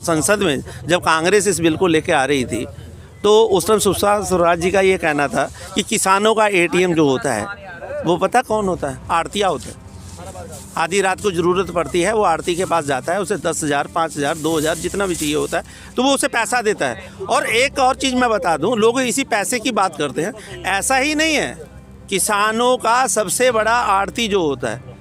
संसद में जब कांग्रेस इस बिल को लेके आ रही थी तो उस टाइम सुषमा स्वराज जी का ये कहना था कि किसानों का एटीएम जो होता है वो पता कौन होता है? आड़तिया होता है। आधी रात को ज़रूरत पड़ती है, वो आड़ती के पास जाता है, उसे 10,000 5,000 2,000 जितना भी चाहिए होता है तो वो उसे पैसा देता है। और एक और चीज़ मैं बता दूं, लोग इसी पैसे की बात करते हैं, ऐसा ही नहीं है। किसानों का सबसे बड़ा आड़ती जो होता है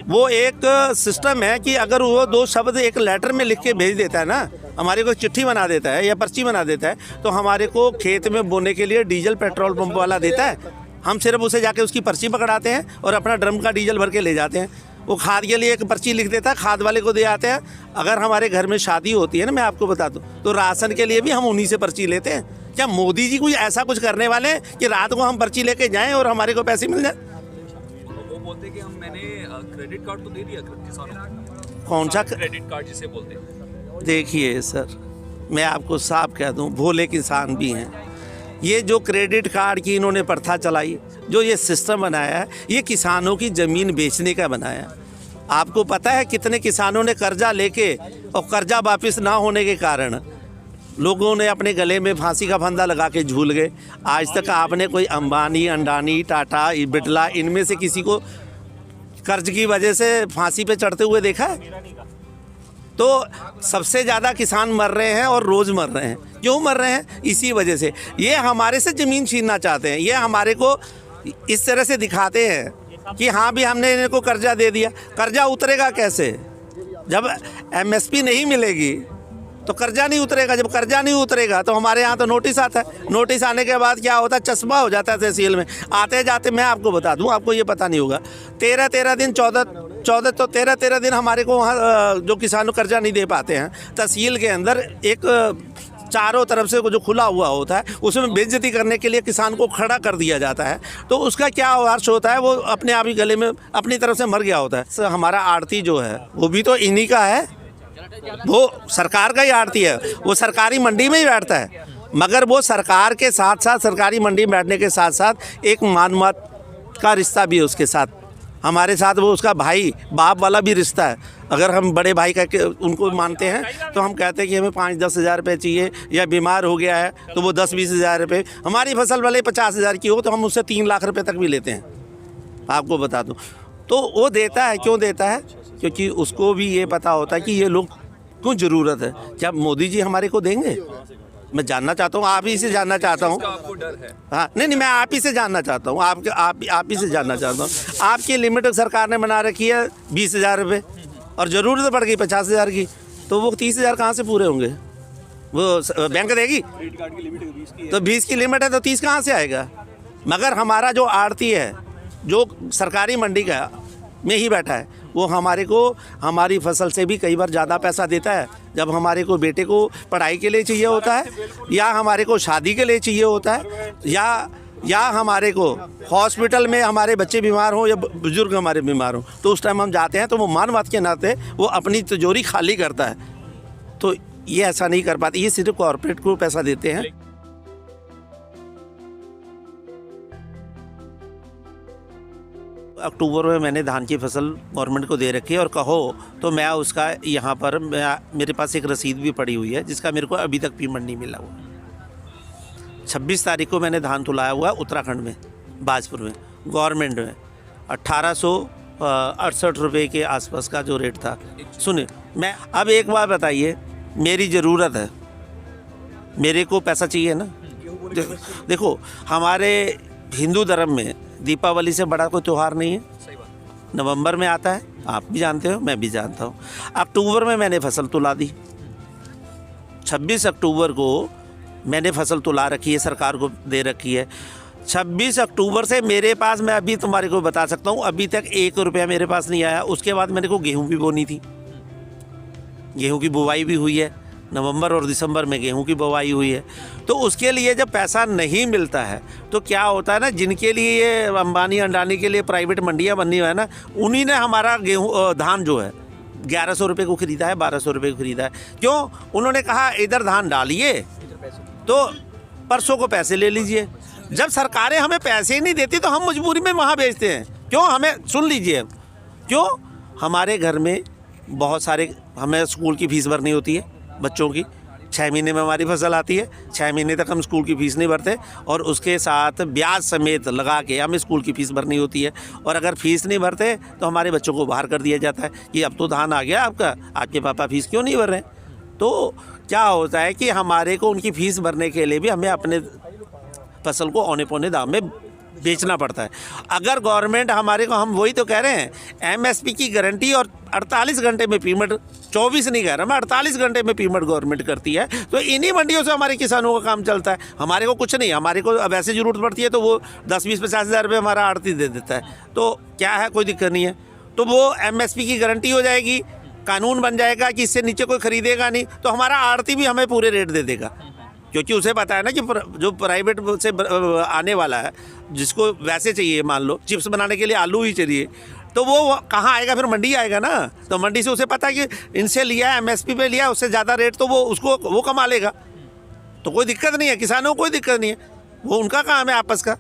वो एक सिस्टम है कि अगर वो 2 शब्द एक लेटर में लिख के भेज देता है ना, हमारे को चिट्ठी बना देता है या पर्ची बना देता है, तो हमारे को खेत में बोने के लिए डीजल पेट्रोल पंप वाला देता है। हम सिर्फ उसे जाके उसकी पर्ची पकड़ाते हैं और अपना ड्रम का डीजल भर के ले जाते हैं। वो खाद के लिए एक पर्ची लिख देता है, खाद वाले को दे आते हैं। अगर हमारे घर में शादी होती है ना, मैं आपको बता दूं, तो राशन के लिए भी हम उन्हीं से पर्ची लेते हैं। क्या मोदी जी कोई ऐसा कुछ करने वाले हैं कि रात को हम पर्ची लेके जाएं और हमारे को पैसे मिल जाए? वो बोलते कि मैंने क्रेडिट कार्ड तो दे दिया किसानों को। कौन सा क्रेडिट कार्ड जिसे बोलते हैं? देखिए सर, मैं आपको साफ कह दूं, भोले किसान भी हैं। ये जो क्रेडिट कार्ड की इन्होंने प्रथा चलाई, जो ये सिस्टम बनाया है, ये किसानों की ज़मीन बेचने का बनाया। आपको पता है कितने किसानों ने कर्जा लेके और कर्जा वापस ना होने के कारण लोगों ने अपने गले में फांसी का फंदा लगा के झूल गए। आज तक आपने कोई अंबानी, अंडानी, टाटा, बिरला, इनमें से किसी को कर्ज की वजह से फांसी पे चढ़ते हुए देखा है? तो सबसे ज़्यादा किसान मर रहे हैं और रोज़ मर रहे हैं। क्यों मर रहे हैं? इसी वजह से। ये हमारे से ज़मीन छीनना चाहते हैं। ये हमारे को इस तरह से दिखाते हैं कि हाँ भी हमने इनको कर्जा दे दिया। कर्जा उतरेगा कैसे? जब एमएसपी नहीं मिलेगी तो कर्जा नहीं उतरेगा। जब कर्जा नहीं उतरेगा तो हमारे यहाँ तो नोटिस आता है। नोटिस आने के बाद क्या होता है? चश्मा हो जाता है तहसील में। आते जाते मैं आपको बता दूं, आपको ये पता नहीं होगा, 13 दिन 13 दिन हमारे को वहाँ जो किसान कर्जा नहीं दे पाते हैं, तहसील के अंदर एक चारों तरफ से जो खुला हुआ होता है उसमें बेइज्जती करने के लिए किसान को खड़ा कर दिया जाता है। तो उसका क्या अर्थ होता है? वो अपने आप ही गले में अपनी तरफ से मर गया होता है। हमारा आड़ती जो है वो भी तो इन्हीं का है, वो सरकार का ही आड़ती है। वो सरकारी मंडी में ही बैठता है, मगर वो सरकार के साथ साथ, सरकारी मंडी में बैठने के साथ साथ एक मानवत का रिश्ता भी है उसके साथ। हमारे साथ वो उसका भाई बाप वाला भी रिश्ता है। अगर हम बड़े भाई का उनको मानते हैं तो हम कहते हैं कि हमें 5-10 हज़ार रुपये चाहिए, या बीमार हो गया है तो वो 10-20 हज़ार रुपये, हमारी फसल भले 50 हज़ार की हो तो हम उससे 3 लाख रुपये तक भी लेते हैं, आपको बता दूं। तो वो देता है, क्यों देता है? क्योंकि उसको भी ये पता होता है कि ये लोग क्यों ज़रूरत है। क्या मोदी जी हमारे को देंगे? मैं जानना चाहता हूँ, आप ही से जानना चाहता हूँ। आपको डर है? हाँ, नहीं, मैं आप ही से जानना चाहता हूँ, आप ही से जानना चाहता हूँ। आपकी लिमिट सरकार ने बना रखी है 20 हज़ार रुपये और ज़रूरत पड़ गई 50 हज़ार की, तो वो 30 हज़ार कहाँ से पूरे होंगे? वो बैंक देगी? क्रेडिट कार्ड की लिमिट 20 की है। तो 20 की लिमिट है तो 30 कहाँ से आएगा? मगर हमारा जो आड़ती है, जो सरकारी मंडी का में ही बैठा है, वो हमारे को हमारी फसल से भी कई बार ज़्यादा पैसा देता है। जब हमारे को बेटे को पढ़ाई के लिए चाहिए होता है, या हमारे को शादी के लिए चाहिए होता है, या हमारे को हॉस्पिटल में हमारे बच्चे बीमार हों या बुजुर्ग हमारे बीमार हों, तो उस टाइम हम जाते हैं तो वो मानवत के नाते वो अपनी तिजोरी खाली करता है। तो ये ऐसा नहीं कर पाते, ये सिर्फ कॉर्पोरेट को पैसा देते हैं। अक्टूबर में मैंने धान की फसल गवर्नमेंट को दे रखी है, और कहो तो मैं उसका यहाँ पर मेरे पास एक रसीद भी पड़ी हुई है जिसका मेरे को अभी तक पेमेंट नहीं मिला हुआ। 26 तारीख को मैंने धान तुलाया हुआ है उत्तराखंड में, बाजपुर में, गवर्नमेंट में 1868 रुपये के आसपास का जो रेट था। सुनिए, मैं अब एक बात बताइए, मेरी ज़रूरत है, मेरे को पैसा चाहिए ना। देखो, हमारे हिंदू धर्म में दीपावली से बड़ा कोई त्यौहार नहीं है। नवंबर में आता है, आप भी जानते हो, मैं भी जानता हूँ। अक्टूबर में मैंने फसल तुला दी, 26 अक्टूबर को मैंने फसल तुला रखी है, सरकार को दे रखी है। 26 अक्टूबर से मेरे पास, मैं अभी तुम्हारे को बता सकता हूँ, अभी तक 1 रुपया मेरे पास नहीं आया। उसके बाद मेरे को गेहूँ भी बोनी थी, गेहूँ की बुवाई भी हुई है, नवंबर और दिसंबर में गेहूं की बुवाई हुई है। तो उसके लिए जब पैसा नहीं मिलता है तो क्या होता है ना, जिनके लिए ये अंबानी अंडानी के लिए प्राइवेट मंडियां बननी है ना, उन्हीं ने हमारा धान जो है 1100 रुपये को ख़रीदा है, 1200 रुपये को ख़रीदा है। क्यों? उन्होंने कहा इधर धान डालिए तो परसों को पैसे ले लीजिए। जब सरकारें हमें पैसे ही नहीं देती तो हम मजबूरी में वहाँ बेचते हैं। क्यों? हमें सुन लीजिए, क्यों? हमारे घर में बहुत सारे, हमें स्कूल की फ़ीस भरनी होती है, बच्चों की। 6 महीने में हमारी फसल आती है, 6 महीने तक हम स्कूल की फ़ीस नहीं भरते और उसके साथ ब्याज समेत लगा के हमें स्कूल की फ़ीस भरनी होती है। और अगर फ़ीस नहीं भरते तो हमारे बच्चों को बाहर कर दिया जाता है कि अब तो धान आ गया आपका, आपके पापा फ़ीस क्यों नहीं भर रहे हैं। तो क्या होता है कि हमारे को उनकी फ़ीस भरने के लिए भी हमें अपने फसल को औने पौने दाम में बेचना पड़ता है। अगर गवर्नमेंट हमारे को, हम वही तो कह रहे हैं, एमएसपी की गारंटी और 48 घंटे में पेमेंट, 24 नहीं कह रहा मैं, 48 घंटे में पेमेंट गवर्नमेंट करती है, तो इन्हीं मंडियों से हमारे किसानों का काम चलता है। हमारे को कुछ नहीं, हमारे को अब ऐसे ज़रूरत पड़ती है तो वो 10-20-50 हज़ार रुपये हमारा आड़ती दे देता है, तो क्या है, कोई दिक्कत नहीं है। तो वो एमएसपी की गारंटी हो जाएगी, कानून बन जाएगा कि इससे नीचे कोई खरीदेगा नहीं, तो हमारा आड़ती भी हमें पूरे रेट दे देगा, क्योंकि उसे पता है ना कि जो प्राइवेट से आने वाला है, जिसको वैसे चाहिए, मान लो चिप्स बनाने के लिए आलू ही चाहिए, तो वो कहाँ आएगा, फिर मंडी आएगा ना। तो मंडी से उसे पता है कि इनसे लिया, एमएसपी पे लिया, उससे ज़्यादा रेट तो वो कमा लेगा, तो कोई दिक्कत नहीं है, किसानों को कोई दिक्कत नहीं है, वो उनका काम है आपस का,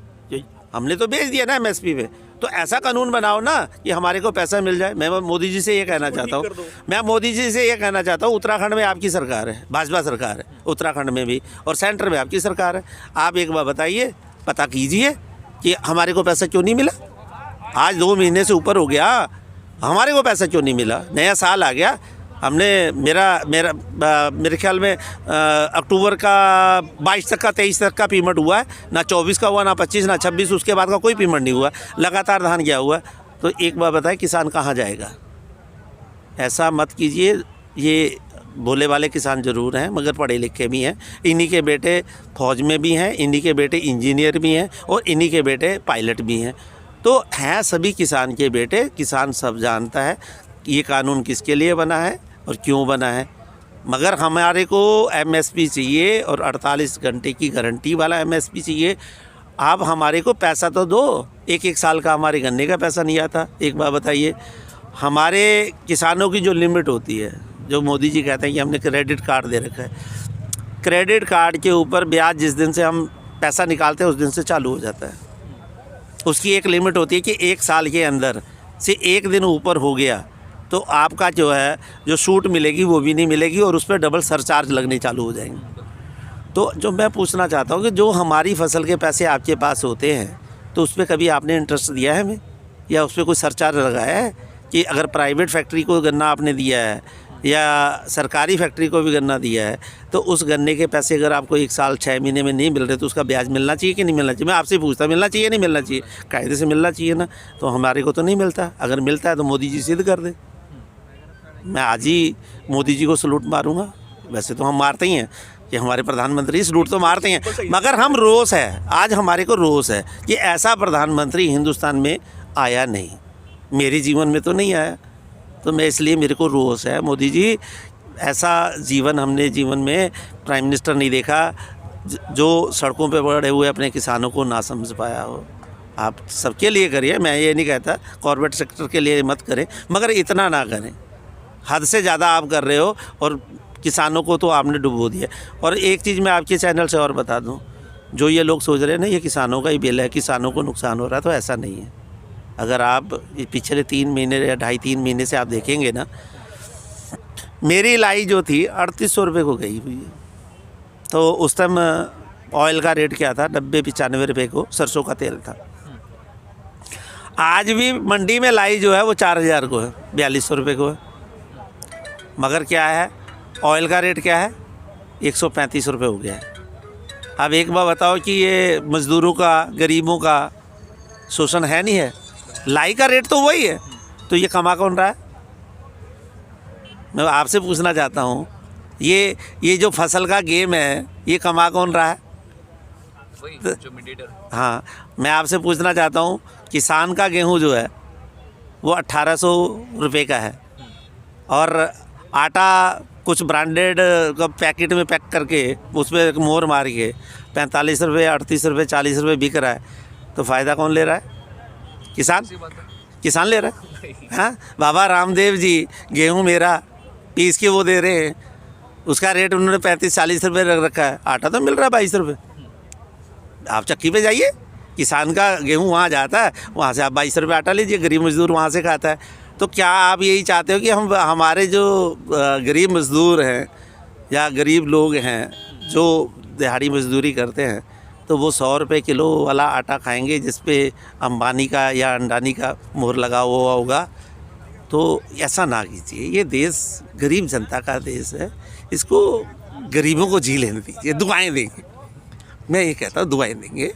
हमने तो बेच दिया ना एमएसपी पे। तो ऐसा कानून बनाओ ना कि हमारे को पैसा मिल जाए। मैं मोदी जी से ये कहना चाहता हूँ, उत्तराखंड में आपकी सरकार है, भाजपा सरकार है उत्तराखंड में भी, और सेंटर में आपकी सरकार है। आप एक बार बताइए, पता कीजिए कि हमारे को पैसा क्यों नहीं मिला। आज 2 महीने से ऊपर हो गया, हमारे को पैसा क्यों नहीं मिला। नया साल आ गया, हमने मेरे ख्याल में अक्टूबर का 22 तक का, 23 तक का पेमेंट हुआ है, ना 24 का हुआ, ना 25, ना 26, उसके बाद का कोई पेमेंट नहीं हुआ, लगातार धान गया हुआ। तो एक बार बताएं, किसान कहाँ जाएगा। ऐसा मत कीजिए। ये भोले वाले किसान ज़रूर हैं, मगर पढ़े लिखे भी हैं, इन्हीं के बेटे फौज में भी हैं, इन्हीं के बेटे इंजीनियर भी हैं, और इन्हीं के बेटे पायलट भी हैं। तो हैं सभी किसान के बेटे। किसान सब जानता है ये कानून किसके लिए बना है और क्यों बना है। मगर हमारे को एमएसपी चाहिए, और 48 घंटे की गारंटी वाला एमएसपी चाहिए। आप हमारे को पैसा तो दो। एक साल का हमारे गन्ने का पैसा नहीं आता। एक बार बताइए, हमारे किसानों की जो लिमिट होती है, जो मोदी जी कहते हैं कि हमने क्रेडिट कार्ड दे रखा है, क्रेडिट कार्ड के ऊपर ब्याज जिस दिन से हम पैसा निकालते हैं उस दिन से चालू हो जाता है। उसकी एक लिमिट होती है कि 1 साल के अंदर से 1 दिन ऊपर हो गया तो आपका जो है जो छूट मिलेगी वो भी नहीं मिलेगी, और उस पर डबल सरचार्ज लगने चालू हो जाएंगे। तो जो मैं पूछना चाहता हूँ कि जो हमारी फसल के पैसे आपके पास होते हैं, तो उस पर कभी आपने इंटरेस्ट दिया है हमें, या उस पर कोई सरचार्ज लगाया है कि अगर प्राइवेट फैक्ट्री को गन्ना आपने दिया है या सरकारी फैक्ट्री को भी गन्ना दिया है, तो उस गन्ने के पैसे अगर आपको 1 साल 6 महीने में नहीं मिल रहे तो उसका ब्याज मिलना चाहिए कि नहीं मिलना चाहिए। मैं आपसे पूछता, मिलना चाहिए नहीं मिलना चाहिए? कायदे से मिलना चाहिए ना। तो हमारे को तो नहीं मिलता। अगर मिलता है तो मोदी जी सिद्ध कर दे। मैं आज ही मोदी जी को सलूट मारूंगा। वैसे तो हम मारते ही हैं कि हमारे प्रधानमंत्री सलूट तो मारते हैं, मगर हम रोष है, आज हमारे को रोष है कि ऐसा प्रधानमंत्री हिंदुस्तान में आया नहीं, मेरे जीवन में तो नहीं आया। तो मैं इसलिए, मेरे को रोष है मोदी जी, ऐसा हमने जीवन में प्राइम मिनिस्टर नहीं देखा जो सड़कों पे पड़े हुए अपने किसानों को ना समझ पाया हो। आप सबके लिए करिए, मैं ये नहीं कहता कॉर्पोरेट सेक्टर के लिए मत करें, मगर इतना ना करें, हद से ज़्यादा आप कर रहे हो और किसानों को तो आपने डुबो दिया। और एक चीज़ मैं आपके चैनल से और बता दूं, जो ये लोग सोच रहे हैं ना ये किसानों का ही बिल है, किसानों को नुकसान हो रहा है, तो ऐसा नहीं है। अगर आप पिछले 3 महीने या 2.5-3 महीने से आप देखेंगे ना, मेरी लाई जो थी 3800 रुपये को गई हुई है। तो उस टाइम ऑयल का रेट क्या था, 90-95 रुपये को सरसों का तेल था। आज भी मंडी में लाई जो है वो 4000 को है, 4200 रुपये को है। मगर क्या है, ऑयल का रेट क्या है, 135 रुपये हो गया है। अब एक बार बताओ कि ये मज़दूरों का, गरीबों का शोषण है नहीं है? लाई का रेट तो वही है, तो ये कमा कौन रहा है? मैं आपसे पूछना चाहता हूँ, ये जो फसल का गेम है ये कमा कौन रहा है? जो मीडिएटर। हाँ, मैं आपसे पूछना चाहता हूँ, किसान का गेहूँ जो है वो 1800 रुपये का है, और आटा कुछ ब्रांडेड का पैकेट में पैक करके उस पर एक मोहर मार के 45 रुपये, 38 रुपये, 40 रुपये बिक रहा है। तो फ़ायदा कौन ले रहा है? किसान ले रहा है। हाँ, बाबा रामदेव जी गेहूँ मेरा पीस के वो दे रहे हैं, उसका रेट उन्होंने 35-40 रुपये रख रखा है, आटा तो मिल रहा है 22 रुपये। आप चक्की पे जाइए, किसान का गेहूँ वहाँ जाता है, वहाँ से आप 22 रुपये आटा लीजिए, गरीब मजदूर वहाँ से खाता है। तो क्या आप यही चाहते हो कि हमारे जो गरीब मजदूर हैं या गरीब लोग हैं जो दिहाड़ी मजदूरी करते हैं, तो वो 100 रुपये किलो वाला आटा खाएंगे जिस पे अंबानी का या अंडानी का मोहर लगा हुआ होगा। तो ऐसा ना कीजिए। ये देश गरीब जनता का देश है, इसको गरीबों को जी लेने दीजिए। दुआएं देंगे, मैं ये कहता हूँ दुआएं देंगे।